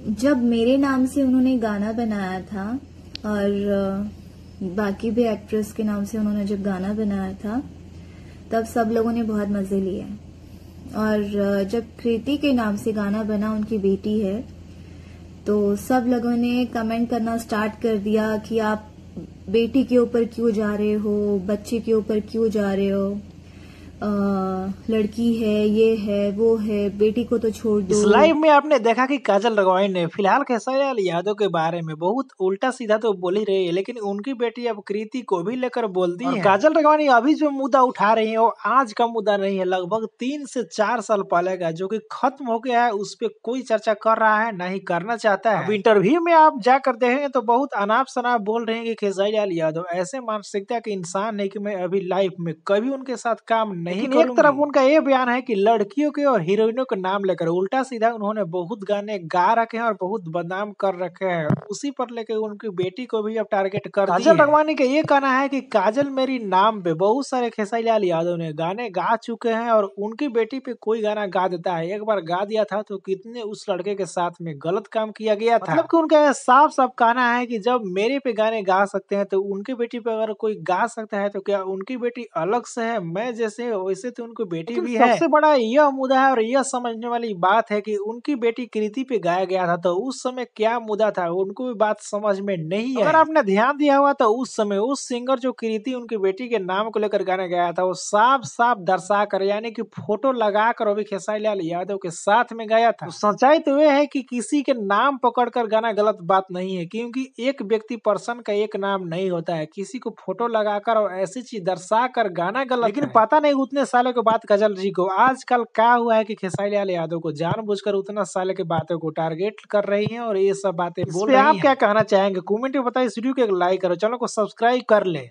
जब मेरे नाम से उन्होंने गाना बनाया था और बाकी भी एक्ट्रेस के नाम से उन्होंने जब गाना बनाया था तब सब लोगों ने बहुत मजे लिए। और जब कृति के नाम से गाना बना, उनकी बेटी है, तो सब लोगों ने कमेंट करना स्टार्ट कर दिया कि आप बेटी के ऊपर क्यों जा रहे हो, बच्चे के ऊपर क्यों जा रहे हो, लड़की है, ये है, वो है, बेटी को तो छोड़ दो। इस लाइव में आपने देखा कि काजल राघवानी ने फिलहाल खेसारी यादव के बारे में बहुत उल्टा सीधा तो बोल ही रही है, लेकिन उनकी बेटी अब कृति को भी लेकर बोलती है। काजल राघवानी अभी जो मुद्दा उठा रही है वो आज का मुद्दा नहीं है, लगभग 3 से 4 साल पहले का, जो कि खत्म हो गया है। उस पर कोई चर्चा कर रहा है ना ही करना चाहता है। अब इंटरव्यू में आप जाकर देखेंगे तो बहुत अनाप शनाप बोल रहे हैं कि खेसारी यादव ऐसे मानसिकता के इंसान है कि मैं अभी लाइफ में कभी उनके साथ काम नहीं करूंगी। एक तरफ उनका ये बयान है कि लड़कियों के और हीरोइनों के नाम लेकर उल्टा सीधा उन्होंने बहुत गाने गा रखे हैं और बहुत बदनाम कर रखे हैं। उसी पर लेकर उनकी बेटी को भी अब टारगेट कर दिया। काजल राघवानी का ये कहना है कि काजल मेरी नाम पे बहुत सारे खेसारी लाल यादव ने गाने गा चुके हैं और उनकी बेटी पे कोई गाना गा देता है। एक बार गा दिया था तो कितने उस लड़के के साथ में गलत काम किया गया था। मतलब कि उनका साफ साफ कहना है कि जब मेरे पे गाने गा सकते हैं तो उनकी बेटी पे अगर कोई गा सकता है तो क्या उनकी बेटी अलग से है? मैं जैसे वैसे तो उनकी बेटी भी है। सबसे बड़ा यह मुद्दा है और यह समझने वाली बात है कि उनकी बेटी कृति पे गाया गया था तो उस समय क्या मुद्दा था, उनको भी बात समझ में नहीं है। अगर आपने ध्यान दिया हुआ तो उस समय उस सिंगर जो कृति उनकी बेटी के नाम को लेकर गाना गाया था वो साफ साफ दर्शा कर यानी कि फोटो लगा कर अभी खेसारी लाल यादव के साथ में गाया था। तो सच्चाई तो यह है कि किसी के नाम पकड़कर गाना गलत बात नहीं है, क्योंकि एक व्यक्ति पर्सन का एक नाम नहीं होता है। किसी को फोटो लगाकर और ऐसी चीज दर्शा कर गाना गलत, लेकिन पता नहीं उतने सालों के बाद काजल जी को आजकल क्या हुआ है कि खेसारी लाल यादव को जानबूझकर उतना साल के बातों को टारगेट कर रही हैं और ये सब बातें बोल रही हैं। आप क्या कहना चाहेंगे कमेंट में बताइए। इस वीडियो को एक लाइक करो, चैनल को सब्सक्राइब कर ले।